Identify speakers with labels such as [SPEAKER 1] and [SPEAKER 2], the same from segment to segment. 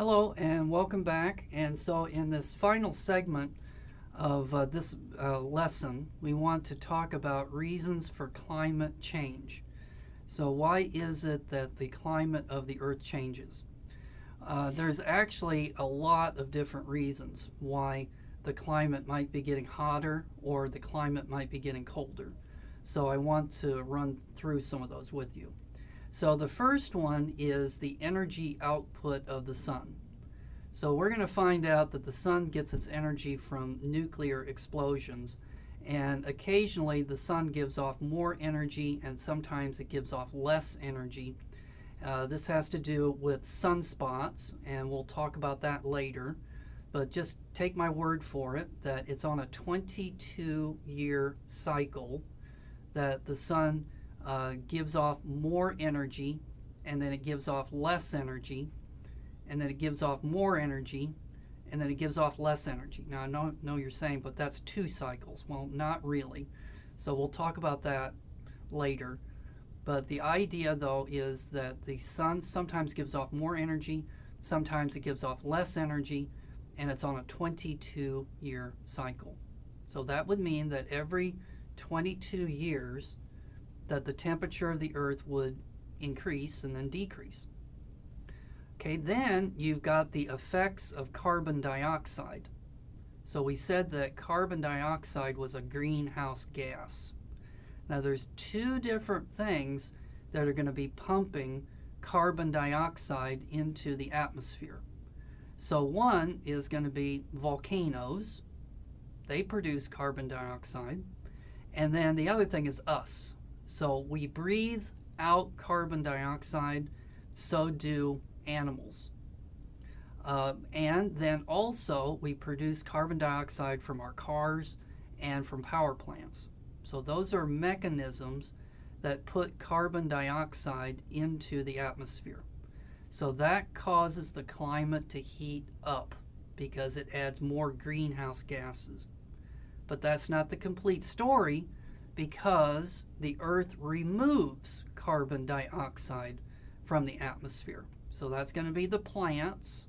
[SPEAKER 1] Hello and welcome back. And so in this final segment of this lesson, we want to talk about reasons for climate change. So why is it that the climate of the Earth changes? There's actually a lot of different reasons why the climate might be getting hotter or the climate might be getting colder. So I want to run through some of those with you. So the first one is the energy output of the sun. So we're going to find out that the sun gets its energy from nuclear explosions, and occasionally the sun gives off more energy and sometimes it gives off less energy. This has to do with sunspots, and we'll talk about that later. But just take my word for it that it's on a 22-year cycle that the sun gives off more energy, and then it gives off less energy, and then it gives off more energy, and then it gives off less energy. Now, I know you're saying, but that's 2 cycles. Well, not really. So we'll talk about that later. But the idea, though, is that the sun sometimes gives off more energy, sometimes it gives off less energy, and it's on a 22-year cycle. So that would mean that every 22 years that the temperature of the Earth would increase and then decrease. Okay, then you've got the effects of carbon dioxide. So we said that carbon dioxide was a greenhouse gas. Now there's 2 different things that are going to be pumping carbon dioxide into the atmosphere. So one is going to be volcanoes. They produce carbon dioxide. And then the other thing is us. So we breathe out carbon dioxide, so do animals. And then also we produce carbon dioxide from our cars and from power plants. So those are mechanisms that put carbon dioxide into the atmosphere. So that causes the climate to heat up because it adds more greenhouse gases. But that's not the complete story, because the Earth removes carbon dioxide from the atmosphere. So that's going to be the plants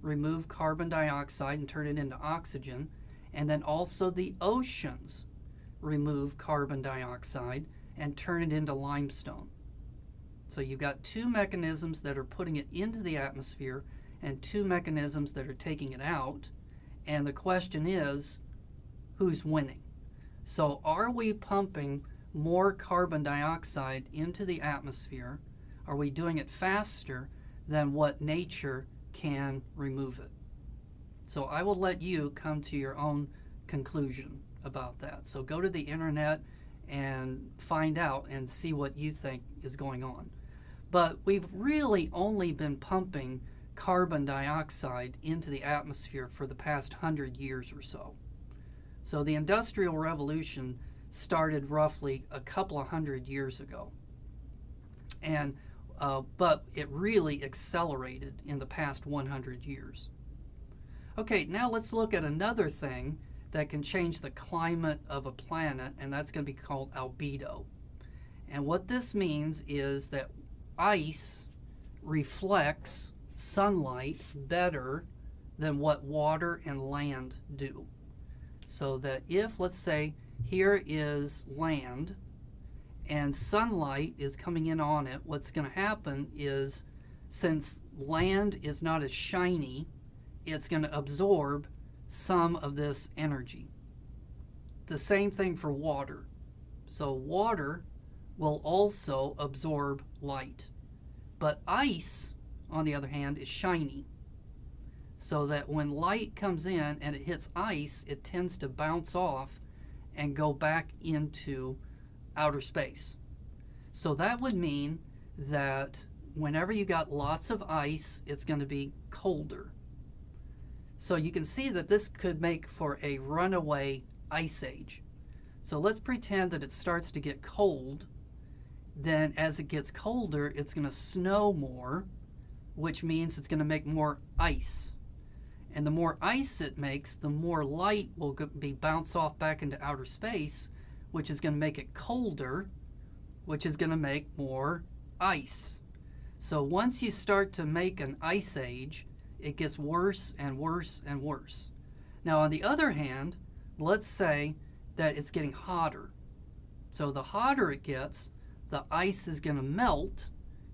[SPEAKER 1] remove carbon dioxide and turn it into oxygen, and then also the oceans remove carbon dioxide and turn it into limestone. So you've got 2 mechanisms that are putting it into the atmosphere and 2 mechanisms that are taking it out, and the question is, who's winning? So are we pumping more carbon dioxide into the atmosphere? Are we doing it faster than what nature can remove it? So I will let you come to your own conclusion about that. So go to the internet and find out and see what you think is going on. But we've really only been pumping carbon dioxide into the atmosphere for the past 100 years or so. So the Industrial Revolution started roughly a couple of 100 years ago. And but it really accelerated in the past 100 years. Okay, now let's look at another thing that can change the climate of a planet, and that's going to be called albedo. And what this means is that ice reflects sunlight better than what water and land do. So that if, let's say, here is land, and sunlight is coming in on it, what's going to happen is, since land is not as shiny, it's going to absorb some of this energy. The same thing for water. So water will also absorb light. But ice, on the other hand, is shiny. So that when light comes in and it hits ice, it tends to bounce off and go back into outer space. So that would mean that whenever you got lots of ice, it's going to be colder. So you can see that this could make for a runaway ice age. So let's pretend that it starts to get cold. Then as it gets colder, it's going to snow more, which means it's going to make more ice. And the more ice it makes, the more light will be bounced off back into outer space, which is going to make it colder, which is going to make more ice. So once you start to make an ice age, it gets worse and worse and worse. Now, on the other hand, let's say that it's getting hotter. So the hotter it gets, the ice is going to melt,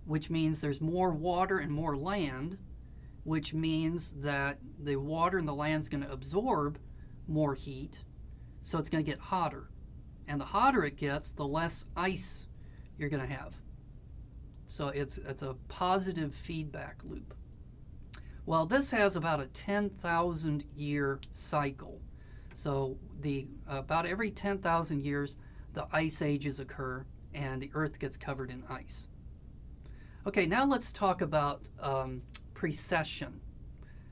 [SPEAKER 1] which means there's more water and more land, which means that the water and the land is going to absorb more heat, so it's going to get hotter. And the hotter it gets, the less ice you're going to have. So it's a positive feedback loop. Well, this has about a 10,000 year cycle. So about every 10,000 years, the ice ages occur and the Earth gets covered in ice. Okay, now let's talk about precession.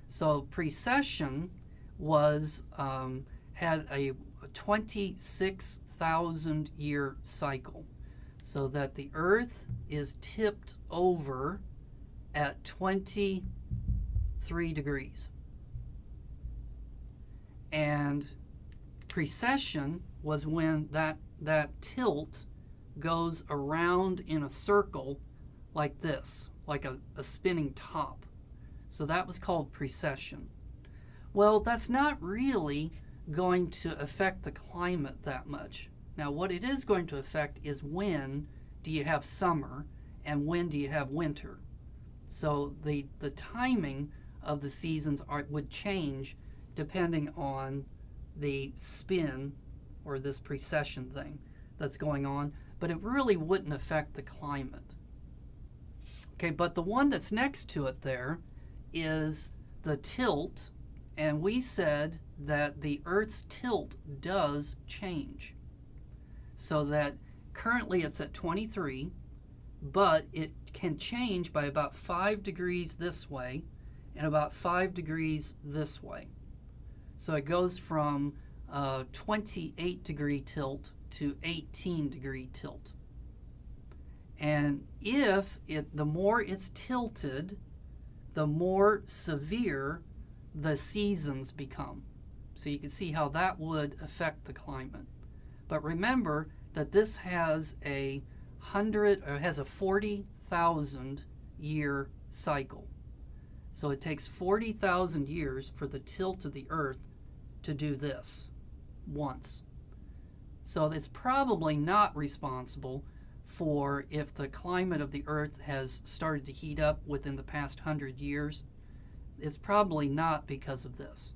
[SPEAKER 1] So precession had a 26,000 year cycle, so that the Earth is tipped over at 23 degrees. And precession was when that tilt goes around in a circle like this, like a spinning top. So that was called precession. Well, that's not really going to affect the climate that much. Now, what it is going to affect is when do you have summer and when do you have winter. So the timing of the seasons would change depending on the spin or this precession thing that's going on, but it really wouldn't affect the climate. Okay, but the one that's next to it there is the tilt, and we said that the Earth's tilt does change. So that currently it's at 23, but it can change by about 5 degrees this way and about 5 degrees this way. So it goes from 28 degree tilt to 18 degree tilt. And the more it's tilted, the more severe the seasons become. So you can see how that would affect the climate. But remember that this has a 40,000 year cycle. So it takes 40,000 years for the tilt of the Earth to do this once. So it's probably not responsible for if the climate of the Earth has started to heat up within the past 100 years. It's probably not because of this.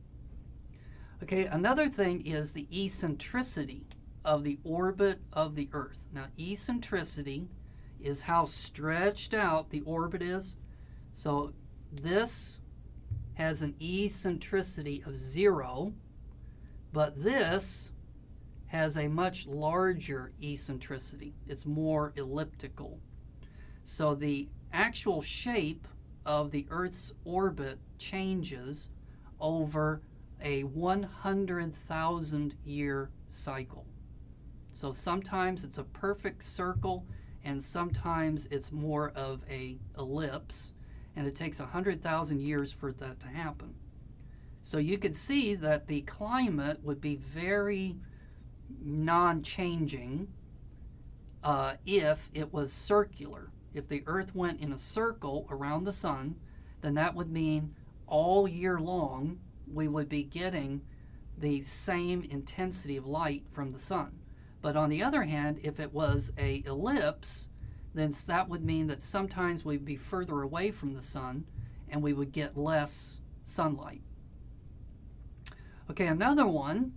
[SPEAKER 1] Okay, another thing is the eccentricity of the orbit of the Earth. Now, eccentricity is how stretched out the orbit is. So this has an eccentricity of 0, but this has a much larger eccentricity. It's more elliptical. So the actual shape of the Earth's orbit changes over a 100,000 year cycle. So sometimes it's a perfect circle and sometimes it's more of a ellipse, and it takes 100,000 years for that to happen. So you could see that the climate would be very non-changing if it was circular. If the Earth went in a circle around the sun, then that would mean all year long we would be getting the same intensity of light from the sun. But on the other hand, if it was an ellipse, then that would mean that sometimes we'd be further away from the sun and we would get less sunlight. Okay, another one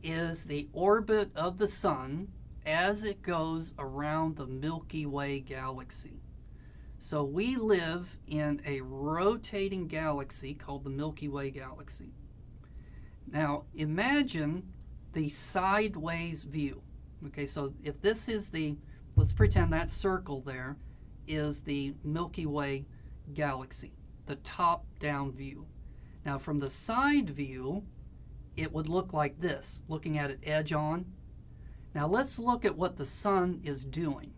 [SPEAKER 1] is the orbit of the sun as it goes around the Milky Way galaxy. So we live in a rotating galaxy called the Milky Way galaxy. Now imagine the sideways view. Okay, so if this is let's pretend that circle there is the Milky Way galaxy, the top-down view. Now from the side view, it would look like this, looking at it edge on. Now let's look at what the sun is doing.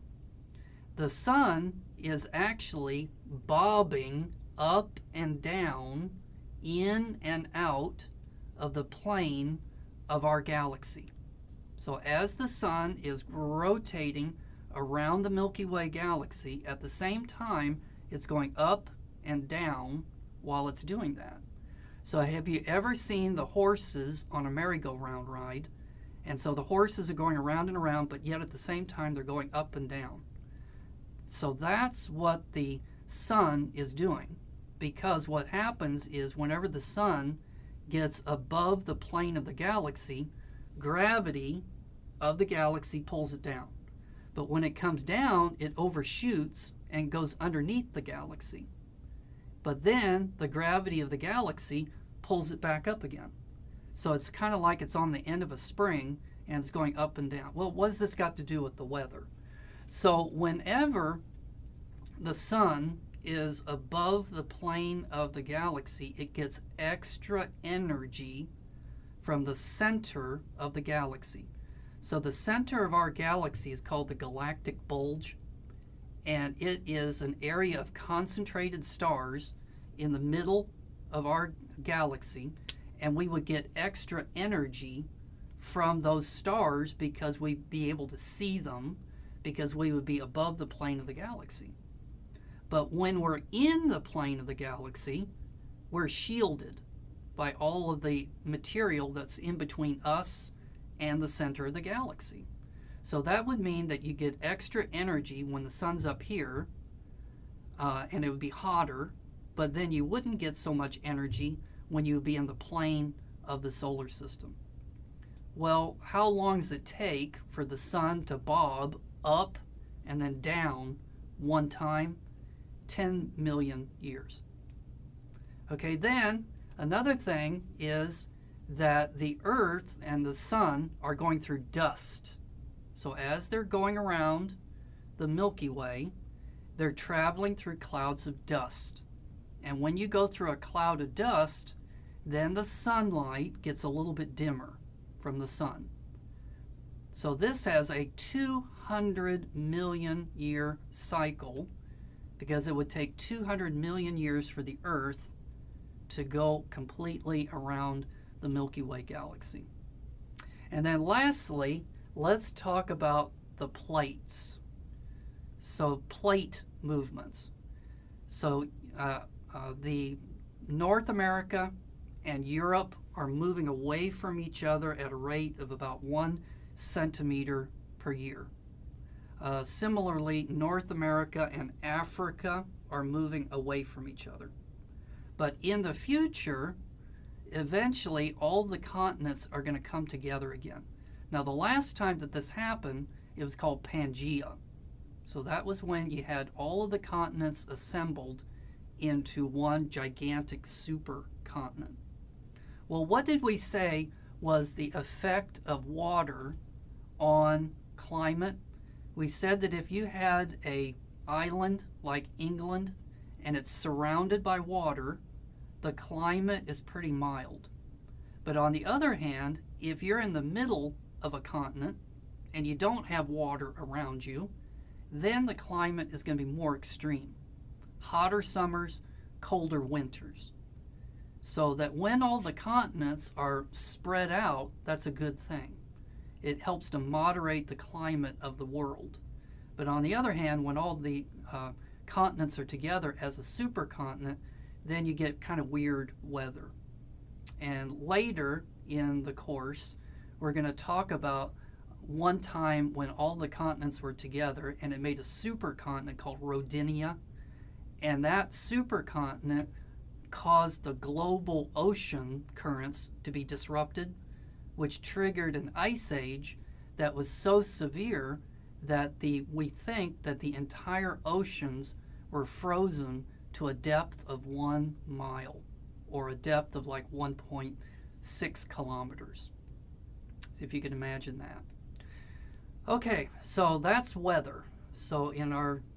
[SPEAKER 1] The sun is actually bobbing up and down, in and out of the plane of our galaxy. So as the sun is rotating around the Milky Way galaxy, at the same time it's going up and down while it's doing that. So have you ever seen the horses on a merry-go-round ride? And so the horses are going around and around, but yet at the same time they're going up and down. So that's what the sun is doing, because what happens is whenever the sun gets above the plane of the galaxy, gravity of the galaxy pulls it down. But when it comes down, it overshoots and goes underneath the galaxy. But then the gravity of the galaxy pulls it back up again. So it's kind of like it's on the end of a spring and it's going up and down. Well, what has this got to do with the weather? So whenever the sun is above the plane of the galaxy, it gets extra energy from the center of the galaxy. So the center of our galaxy is called the galactic bulge, and it is an area of concentrated stars in the middle of our galaxy, and we would get extra energy from those stars because we'd be able to see them, because we would be above the plane of the galaxy. But when we're in the plane of the galaxy, we're shielded by all of the material that's in between us and the center of the galaxy. So that would mean that you get extra energy when the sun's up here, and it would be hotter, but then you wouldn't get so much energy when you would be in the plane of the solar system. Well, how long does it take for the sun to bob up and then down one time? 10 million years. Okay, then another thing is that the Earth and the sun are going through dust. So as they're going around the Milky Way, they're traveling through clouds of dust. And when you go through a cloud of dust, then the sunlight gets a little bit dimmer from the sun. So this has a 200 million year cycle, because it would take 200 million years for the Earth to go completely around the Milky Way galaxy. And then lastly, let's talk about the plates. So plate movements. So the North America and Europe are moving away from each other at a rate of about 1 centimeter per year. Similarly, North America and Africa are moving away from each other. But in the future, eventually all the continents are going to come together again. Now, the last time that this happened, it was called Pangea. So that was when you had all of the continents assembled into one gigantic supercontinent. Well, what did we say was the effect of water on climate? We said that if you had an island like England and it's surrounded by water, the climate is pretty mild. But on the other hand, if you're in the middle of a continent and you don't have water around you, then the climate is going to be more extreme. Hotter summers, colder winters. So that when all the continents are spread out, that's a good thing. It helps to moderate the climate of the world. But on the other hand, when all the continents are together as a supercontinent, then you get kind of weird weather. And later in the course, we're going to talk about one time when all the continents were together and it made a supercontinent called Rodinia. And that supercontinent caused the global ocean currents to be disrupted, which triggered an ice age that was so severe that we think that the entire oceans were frozen to a depth of 1 mile, or a depth of like 1.6 kilometers. So if you can imagine that. Okay, so that's weather. So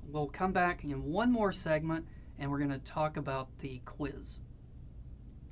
[SPEAKER 1] we'll come back in one more segment and we're going to talk about the quiz.